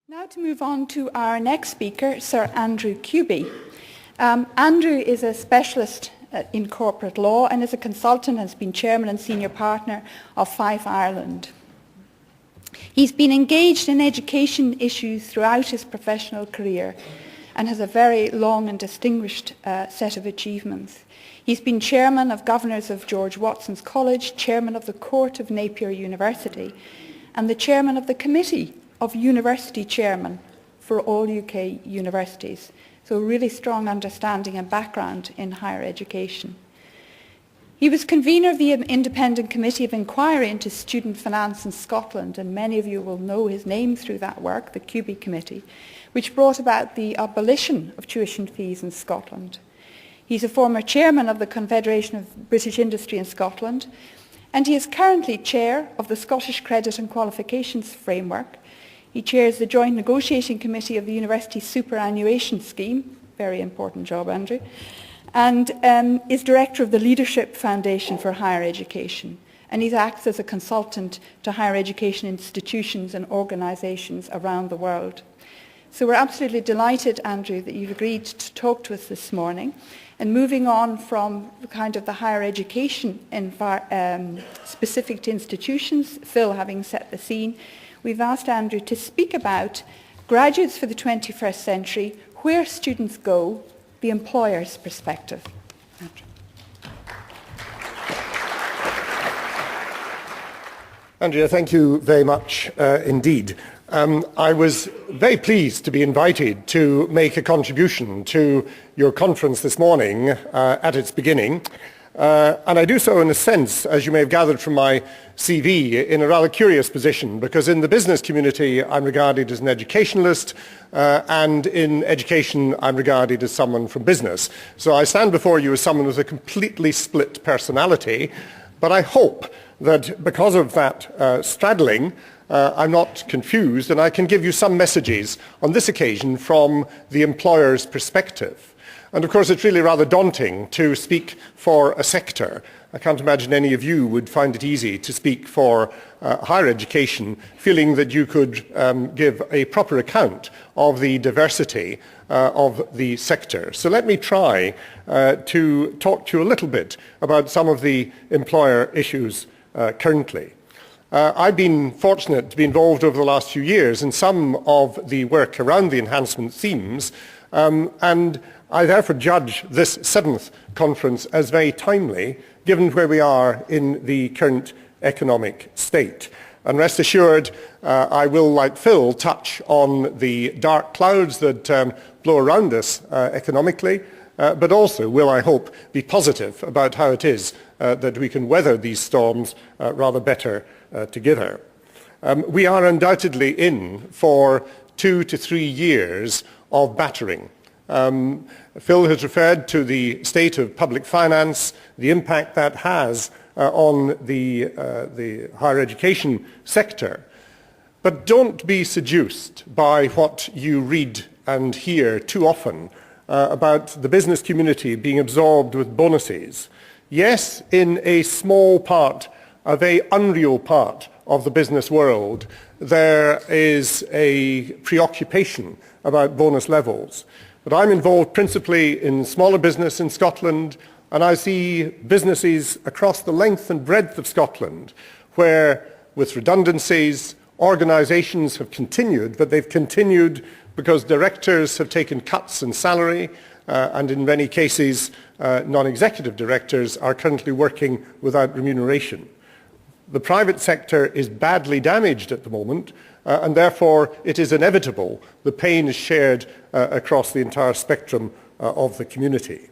Now to move on to our next speaker, Sir Andrew Cubie. Andrew is a specialist in corporate law and is a consultant and has been chairman and senior partner of Fife Ireland. He's been engaged in education issues throughout his professional career and has a very long and distinguished set of achievements. He's been chairman of governors of George Watson's College, chairman of the Court of Napier University, and the chairman of the Committee of University Chairmen for all UK universities. So really strong understanding and background in higher education. He was convener of the Independent Committee of Inquiry into Student Finance in Scotland, and many of you will know his name through that work, the Cubie Committee, which brought about the abolition of tuition fees in Scotland. He's a former chairman of the Confederation of British Industry in Scotland, and he is currently chair of the Scottish Credit and Qualifications Framework. He chairs the Joint Negotiating Committee of the University Superannuation Scheme, very important job, Andrew, and is director of the Leadership Foundation for Higher Education. And he acts as a consultant to higher education institutions and organisations around the world. So we're absolutely delighted, Andrew, that you've agreed to talk to us this morning. And moving on from kind of the higher education specific to institutions, Phil having set the scene, we've asked Andrew to speak about graduates for the 21st century, where students go, the employer's perspective. Andrea, thank you very much indeed. I was very pleased to be invited to make a contribution to your conference this morning at its beginning. And I do so in a sense, as you may have gathered from my CV, in a rather curious position, because in the business community I'm regarded as an educationalist, and in education I'm regarded as someone from business. So I stand before you as someone with a completely split personality, but I hope that because of that straddling, I'm not confused and I can give you some messages on this occasion from the employer's perspective. And of course it's really rather daunting to speak for a sector. I can't imagine any of you would find it easy to speak for higher education, feeling that you could give a proper account of the diversity of the sector. So let me try to talk to you a little bit about some of the employer issues currently. I've been fortunate to be involved over the last few years in some of the work around the enhancement themes, and I therefore judge this 7th conference as very timely, given where we are in the current economic state. And rest assured, I will, like Phil, touch on the dark clouds that blow around us economically, but also will, I hope, be positive about how it is that we can weather these storms rather better together. We are undoubtedly in for 2 to 3 years of battering. Phil has referred to the state of public finance, the impact that has on the higher education sector. But don't be seduced by what you read and hear too often about the business community being absorbed with bonuses. Yes, in a small part, a very unreal part of the business world, there is a preoccupation about bonus levels. But I'm involved principally in smaller business in Scotland, and I see businesses across the length and breadth of Scotland where, with redundancies, organisations have continued, but they've continued because directors have taken cuts in salary, and in many cases, non-executive directors are currently working without remuneration. The private sector is badly damaged at the moment, and therefore it is inevitable the pain is shared across the entire spectrum of the community.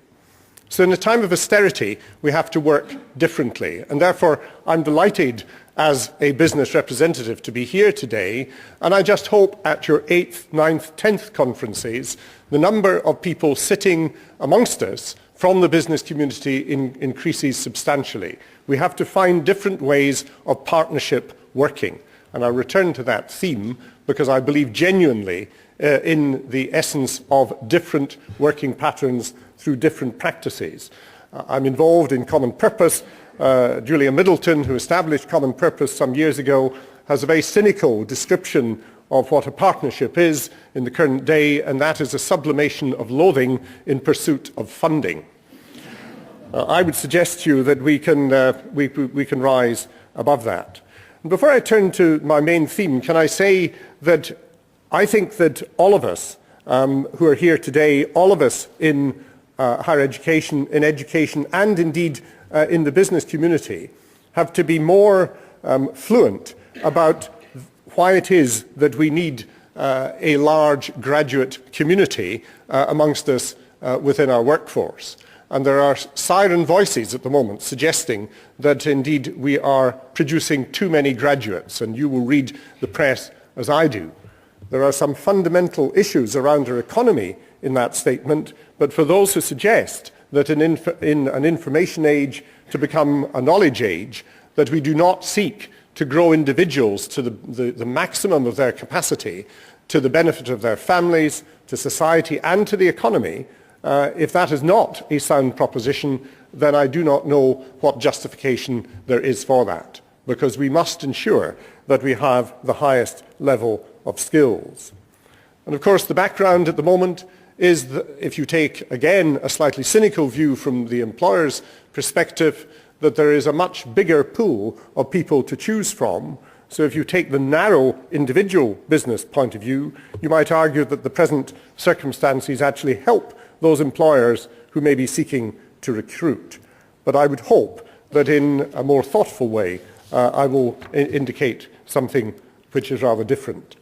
So in a time of austerity, we have to work differently, and therefore I'm delighted as a business representative to be here today, and I just hope at your 8th, 9th, 10th conferences, the number of people sitting amongst us from the business community increases substantially. We have to find different ways of partnership working. And I'll return to that theme because I believe genuinely in the essence of different working patterns through different practices. I'm involved in Common Purpose. Julia Middleton, who established Common Purpose some years ago, has a very cynical description of what a partnership is in the current day, and that is a sublimation of loathing in pursuit of funding. I would suggest to you that we can rise above that. And before I turn to my main theme, can I say that I think that all of us who are here today, all of us in higher education, in education, and indeed in the business community, have to be more fluent about why it is that we need a large graduate community amongst us within our workforce. And there are siren voices at the moment suggesting that indeed we are producing too many graduates, and you will read the press as I do. There are some fundamental issues around our economy in that statement, but for those who suggest that in an information age to become a knowledge age, that we do not seek to grow individuals to the maximum of their capacity, to the benefit of their families, to society and to the economy, if that is not a sound proposition, then I do not know what justification there is for that, because we must ensure that we have the highest level of skills. And of course the background at the moment is that if you take again a slightly cynical view from the employer's perspective, that there is a much bigger pool of people to choose from. So if you take the narrow individual business point of view, you might argue that the present circumstances actually help those employers who may be seeking to recruit. But I would hope that in a more thoughtful way I will indicate something which is rather different.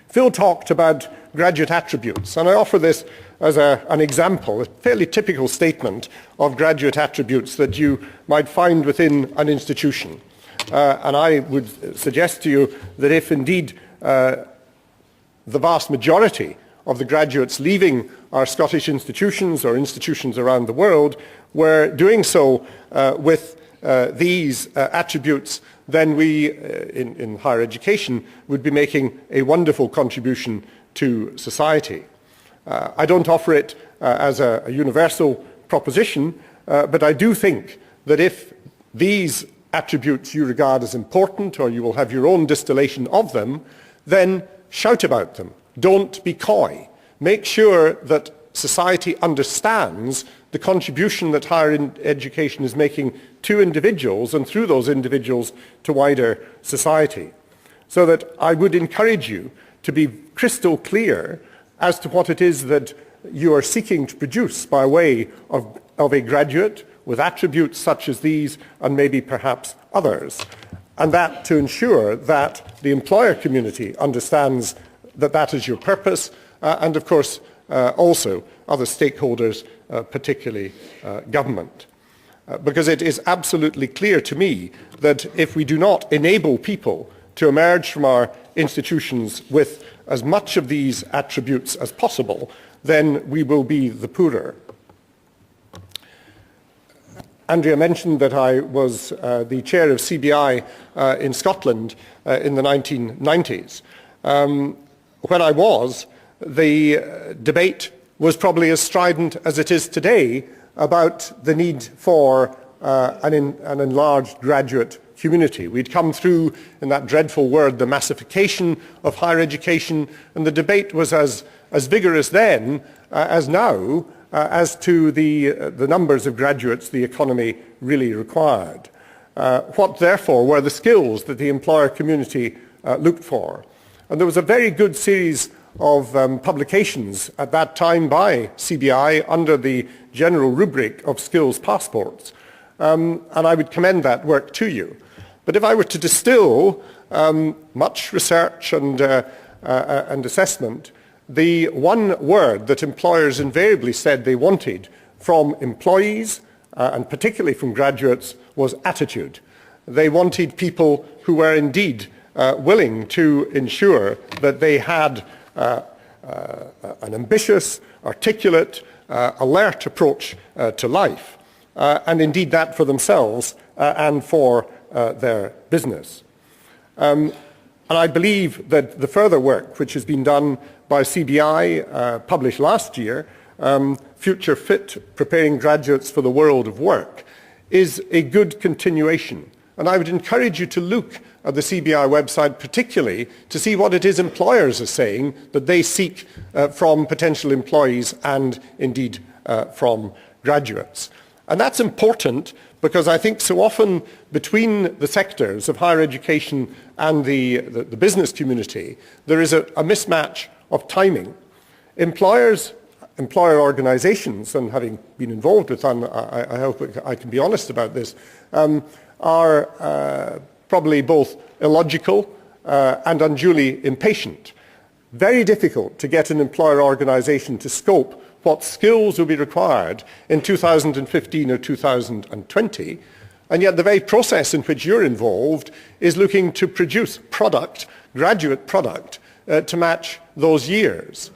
Phil talked about graduate attributes, and I offer this as an example, a fairly typical statement of graduate attributes that you might find within an institution. And I would suggest to you that if indeed the vast majority of the graduates leaving our Scottish institutions or institutions around the world were doing so with these attributes, then we in higher education would be making a wonderful contribution to society. I don't offer it as a universal proposition, but I do think that if these attributes you regard as important, or you will have your own distillation of them, then shout about them. Don't be coy. Make sure that society understands the contribution that higher education is making to individuals, and through those individuals to wider society. So that I would encourage you to be crystal clear as to what it is that you are seeking to produce by way of a graduate with attributes such as these and maybe perhaps others, and that to ensure that the employer community understands that that is your purpose, and of course also other stakeholders, particularly government. Because it is absolutely clear to me that if we do not enable people to emerge from our institutions with as much of these attributes as possible, then we will be the poorer. Andrea mentioned that I was the chair of CBI in Scotland in the 1990s. When I was, the debate was probably as strident as it is today about the need for an enlarged graduate community. We'd come through, in that dreadful word, the massification of higher education, and the debate was as vigorous then as now as to the numbers of graduates the economy really required. What, therefore, were the skills that the employer community looked for? And there was a very good series of publications at that time by CBI under the general rubric of skills passports. And I would commend that work to you. But if I were to distill much research and assessment, the one word that employers invariably said they wanted from employees, and particularly from graduates, was attitude. They wanted people who were indeed willing to ensure that they had an ambitious, articulate, alert approach to life, and indeed that for themselves and for their business. And I believe that the further work which has been done by CBI, published last year, Future Fit, Preparing Graduates for the World of Work, is a good continuation And I would encourage you to look at the CBI website particularly to see what it is employers are saying that they seek from potential employees and indeed from graduates. And that's important because I think so often between the sectors of higher education and the business community, there is a mismatch of timing. Employer organizations, and having been involved with them, I hope I can be honest about this, are probably both illogical and unduly impatient. Very difficult to get an employer organization to scope what skills will be required in 2015 or 2020, and yet the very process in which you're involved is looking to produce product, graduate product, to match those years.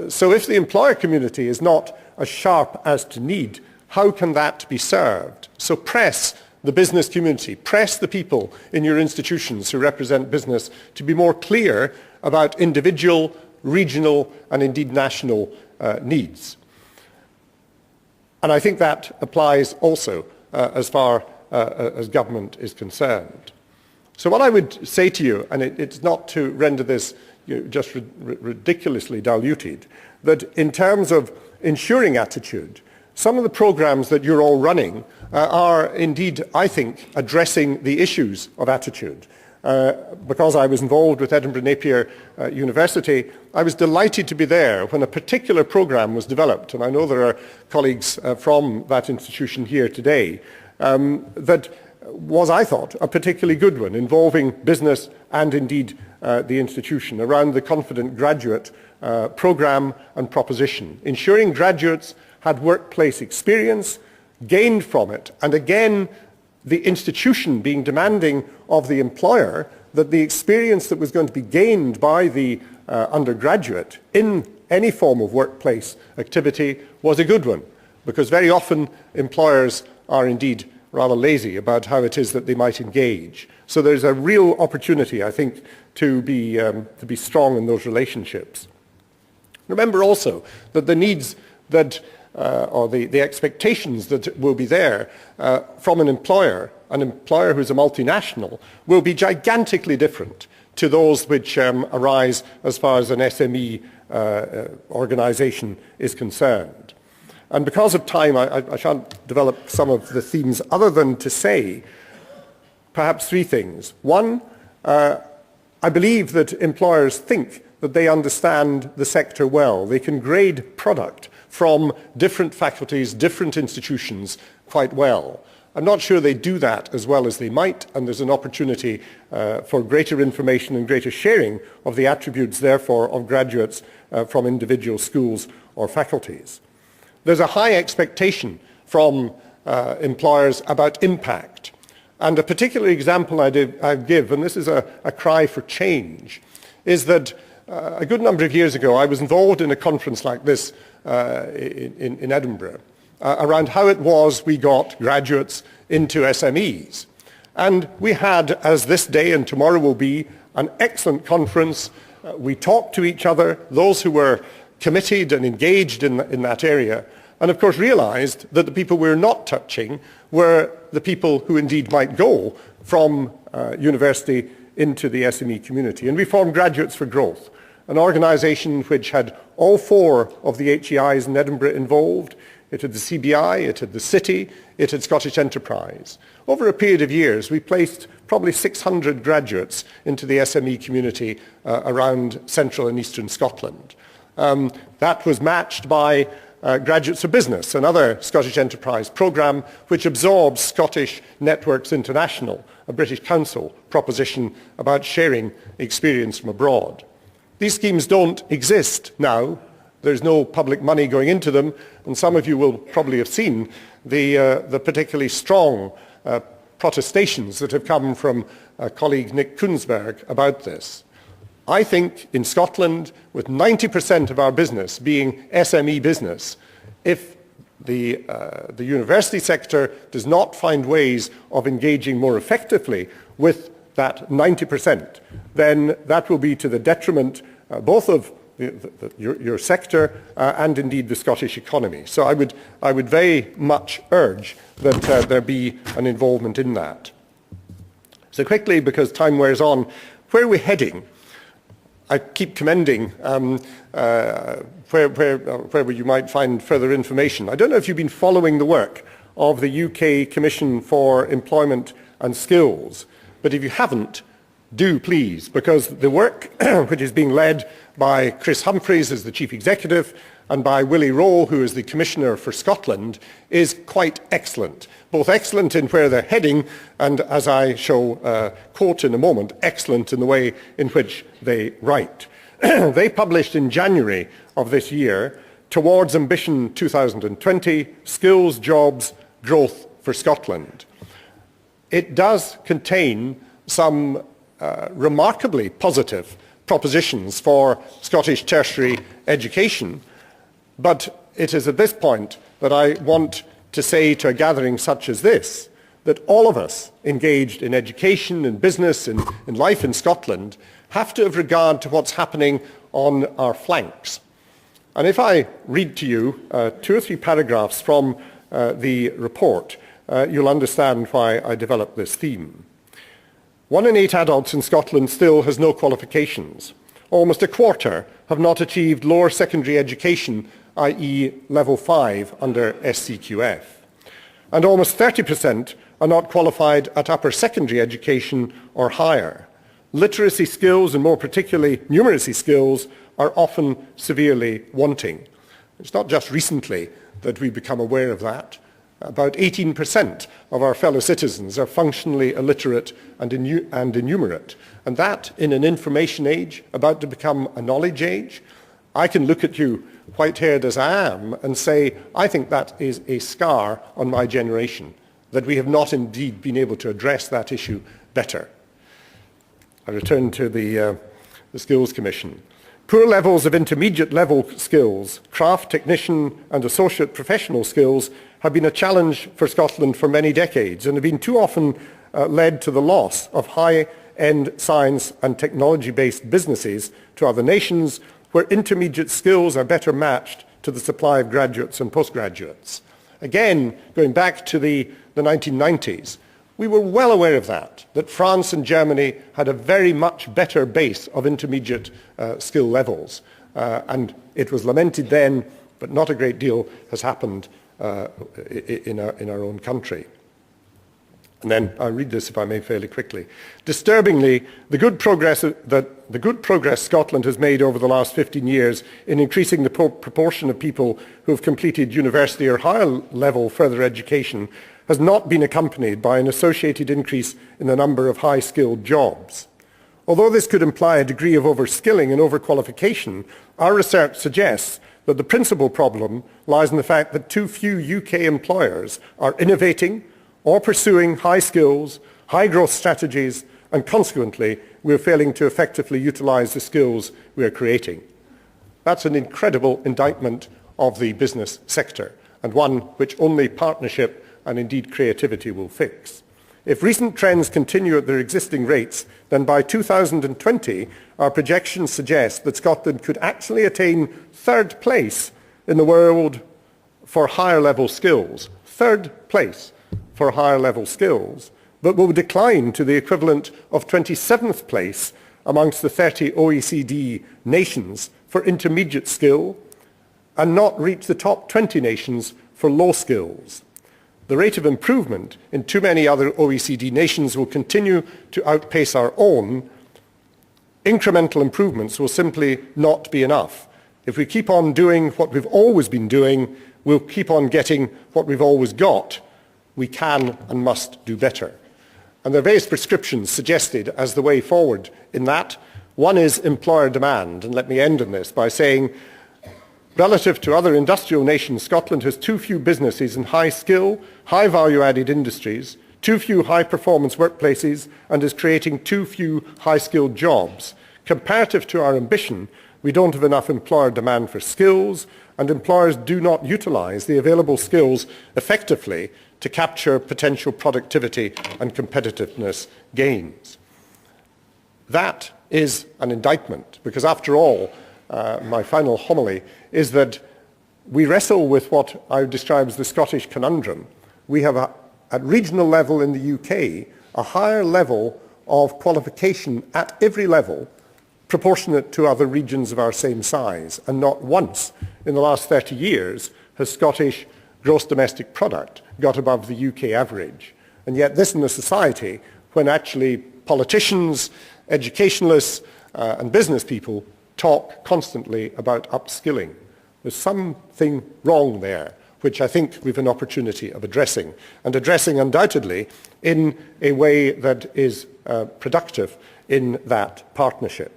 So if the employer community is not as sharp as to need, how can that be served? So press the business community, press the people in your institutions who represent business to be more clear about individual, regional, and indeed national needs. And I think that applies also as far as government is concerned. So what I would say to you, and it's not to render this just ridiculously diluted, that in terms of ensuring attitude, some of the programs that you're all running are indeed, I think, addressing the issues of attitude. Because I was involved with Edinburgh Napier University, I was delighted to be there when a particular program was developed, and I know there are colleagues from that institution here today, that was, I thought, a particularly good one, involving business and indeed the institution around the Confident Graduate program and proposition, ensuring graduates had workplace experience, gained from it, and again, the institution being demanding of the employer that the experience that was going to be gained by the undergraduate in any form of workplace activity was a good one, because very often employers are indeed rather lazy about how it is that they might engage. So there's a real opportunity, I think, to be strong in those relationships. Remember also that the needs that or the expectations that will be there from an employer who's a multinational, will be gigantically different to those which arise as far as an SME organization is concerned. And because of time, I shan't develop some of the themes other than to say perhaps three things. One, I believe that employers think that they understand the sector well. They can grade product from different faculties, different institutions quite well. I'm not sure they do that as well as they might, and there's an opportunity for greater information and greater sharing of the attributes, therefore, of graduates from individual schools or faculties. There's a high expectation from employers about impact. And a particular example I give, and this is a cry for change, is that a good number of years ago I was involved in a conference like this in Edinburgh around how it was we got graduates into SMEs. And we had, as this day and tomorrow will be, an excellent conference. We talked to each other, those who were committed and engaged in that area, and of course realized that the people we were not touching were the people who indeed might go from university into the SME community. And we formed Graduates for Growth, an organization which had all four of the HEIs in Edinburgh involved. It had the CBI, it had the City, it had Scottish Enterprise. Over a period of years, we placed probably 600 graduates into the SME community around central and eastern Scotland. That was matched by Graduates of Business, another Scottish Enterprise programme which absorbs Scottish Networks International, a British Council proposition about sharing experience from abroad. These schemes don't exist now. There's no public money going into them, and some of you will probably have seen the particularly strong protestations that have come from colleague Nick Koonsberg about this. I think in Scotland, with 90% of our business being SME business, if the university sector does not find ways of engaging more effectively with that 90%, then that will be to the detriment both of your sector and indeed the Scottish economy. So I would very much urge that there be an involvement in that. So quickly, because time wears on, where are we heading? I keep commending where you might find further information. I don't know if you've been following the work of the UK Commission for Employment and Skills, but if you haven't, do please, because the work which is being led by Chris Humphreys as the Chief Executive and by Willie Rowe, who is the Commissioner for Scotland, is quite excellent. Both excellent in where they're heading and, as I shall quote in a moment, excellent in the way in which they write. They published in January of this year, Towards Ambition 2020, Skills, Jobs, Growth for Scotland. It does contain some remarkably positive propositions for Scottish tertiary education, but it is at this point that I want to say to a gathering such as this that all of us engaged in education, in business, in life in Scotland have to have regard to what's happening on our flanks. And if I read to you 2 or 3 paragraphs from the report, you'll understand why I developed this theme. 1 in 8 adults in Scotland still has no qualifications. Almost a quarter have not achieved lower secondary education, i.e. level 5 under SCQF. And almost 30% are not qualified at upper secondary education or higher. Literacy skills, and more particularly numeracy skills, are often severely wanting. It's not just recently that we've become aware of that. About 18% of our fellow citizens are functionally illiterate and innumerate. And that, in an information age, about to become a knowledge age, I can look at you, white-haired as I am, and say, I think that is a scar on my generation, that we have not indeed been able to address that issue better. I return to the Skills Commission. Poor levels of intermediate level skills, craft, technician and associate professional skills have been a challenge for Scotland for many decades and have been too often led to the loss of high-end science and technology-based businesses to other nations where intermediate skills are better matched to the supply of graduates and postgraduates. Again, going back to the 1990s, we were well aware of that France and Germany had a very much better base of intermediate skill levels. And it was lamented then, but not a great deal has happened in our own country. And then I'll read this, if I may, fairly quickly. Disturbingly, the good progress Scotland has made over the last 15 years in increasing the proportion of people who have completed university or higher level further education has not been accompanied by an associated increase in the number of high-skilled jobs. Although this could imply a degree of overskilling and overqualification, our research suggests that the principal problem lies in the fact that too few UK employers are innovating or pursuing high skills, high growth strategies, and consequently, we're failing to effectively utilise the skills we are creating. That's an incredible indictment of the business sector, and one which only partnership and indeed creativity will fix. If recent trends continue at their existing rates, then by 2020, our projections suggest that Scotland could actually attain 3rd place in the world for higher level skills. 3rd place for higher level skills, but will decline to the equivalent of 27th place amongst the 30 OECD nations for intermediate skill and not reach the top 20 nations for low skills. The rate of improvement in too many other OECD nations will continue to outpace our own. Incremental improvements will simply not be enough. If we keep on doing what we've always been doing, we'll keep on getting what we've always got. We can and must do better. And there are various prescriptions suggested as the way forward in that. One is employer demand, and let me end on this by saying, relative to other industrial nations, Scotland has too few businesses in high skill, high value added industries, too few high performance workplaces, and is creating too few high skilled jobs. Comparative to our ambition, we don't have enough employer demand for skills, and employers do not utilise the available skills effectively to capture potential productivity and competitiveness gains. That is an indictment, because after all, my final homily is that we wrestle with what I would describe as the Scottish conundrum. We have, at regional level in the UK, a higher level of qualification at every level proportionate to other regions of our same size, and not once in the last 30 years has Scottish gross domestic product got above the UK average. And yet this in a society when actually politicians, educationalists and business people talk constantly about upskilling. There's something wrong there, which I think we've an opportunity of addressing, and addressing undoubtedly in a way that is productive in that partnership.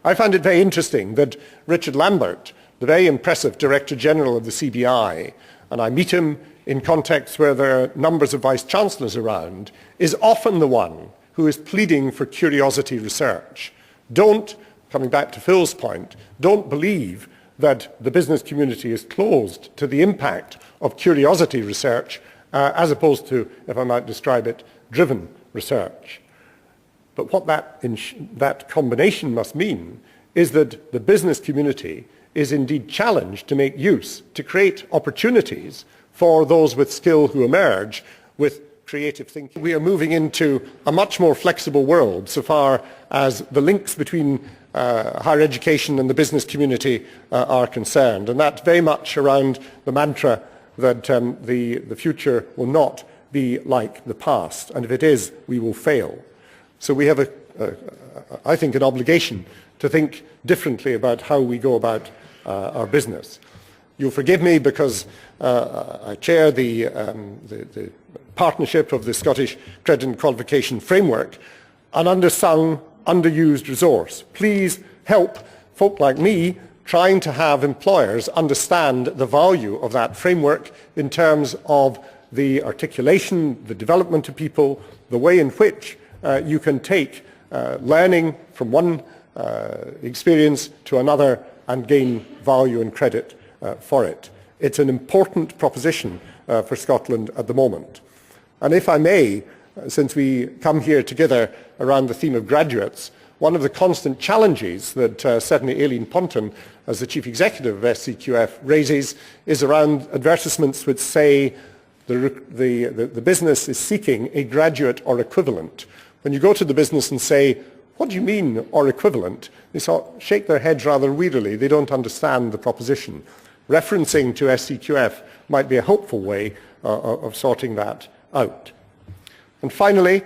I found it very interesting that Richard Lambert, the very impressive Director General of the CBI, and I meet him in contexts where there are numbers of Vice-Chancellors around, is often the one who is pleading for curiosity research. Don't, coming back to Phil's point, don't believe that the business community is closed to the impact of curiosity research as opposed to, if I might describe it, driven research. But what that combination must mean is that the business community is indeed challenged to make use, to create opportunities for those with skill who emerge with creative thinking. We are moving into a much more flexible world so far as the links between higher education and the business community are concerned. And that's very much around the mantra that the future will not be like the past. And if it is, we will fail. So we have, I think, an obligation to think differently about how we go about our business. You'll forgive me because I chair the partnership of the Scottish Credit and Qualification Framework, an undersung, underused resource. Please help folk like me trying to have employers understand the value of that framework in terms of the articulation, the development of people, the way in which you can take learning from one experience to another and gain value and credit for it. It's an important proposition for Scotland at the moment. And if I may, since we come here together around the theme of graduates, one of the constant challenges that certainly Aileen Ponton, as the Chief Executive of SCQF, raises is around advertisements which say the business is seeking a graduate or equivalent. When you go to the business and say, what do you mean or equivalent? They sort of shake their heads rather wearily. They don't understand the proposition. Referencing to SCQF might be a helpful way of sorting that out. And finally,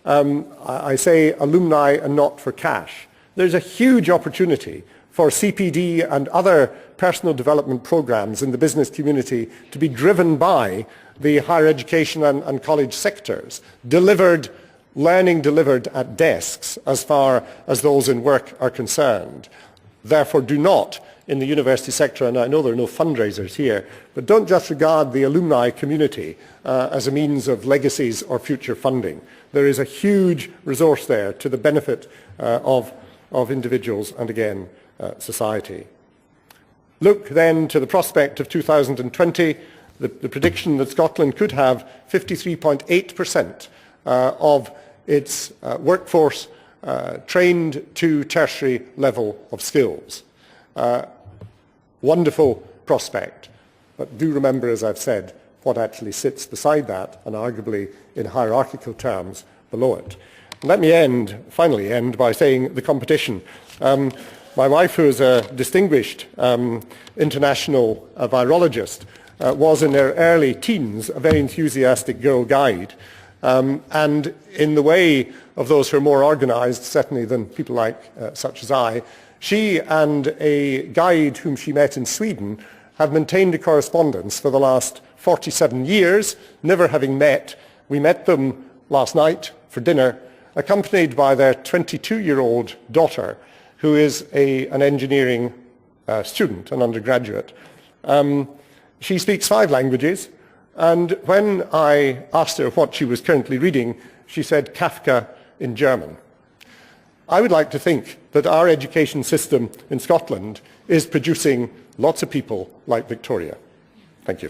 I say alumni and not for cash. There's a huge opportunity for CPD and other personal development programs in the business community to be driven by the higher education and college sectors, learning delivered at desks as far as those in work are concerned. Therefore, do not, in the university sector, and I know there are no fundraisers here, but don't just regard the alumni community as a means of legacies or future funding. There is a huge resource there to the benefit of individuals and, again, society. Look then to the prospect of 2020, the prediction that Scotland could have 53.8% of its workforce trained to tertiary level of skills. Wonderful prospect, but do remember, as I've said, what actually sits beside that and arguably in hierarchical terms below it. And let me finally end by saying the competition. My wife, who is a distinguished international virologist, was in her early teens a very enthusiastic girl guide. And in the way of those who are more organised, certainly than people like such as I, she and a guide whom she met in Sweden have maintained a correspondence for the last 47 years, never having met. We met them last night for dinner, accompanied by their 22-year-old daughter, who is an engineering student, an undergraduate. She speaks 5 languages. And when I asked her what she was currently reading, she said Kafka in German. I would like to think that our education system in Scotland is producing lots of people like Victoria. Thank you.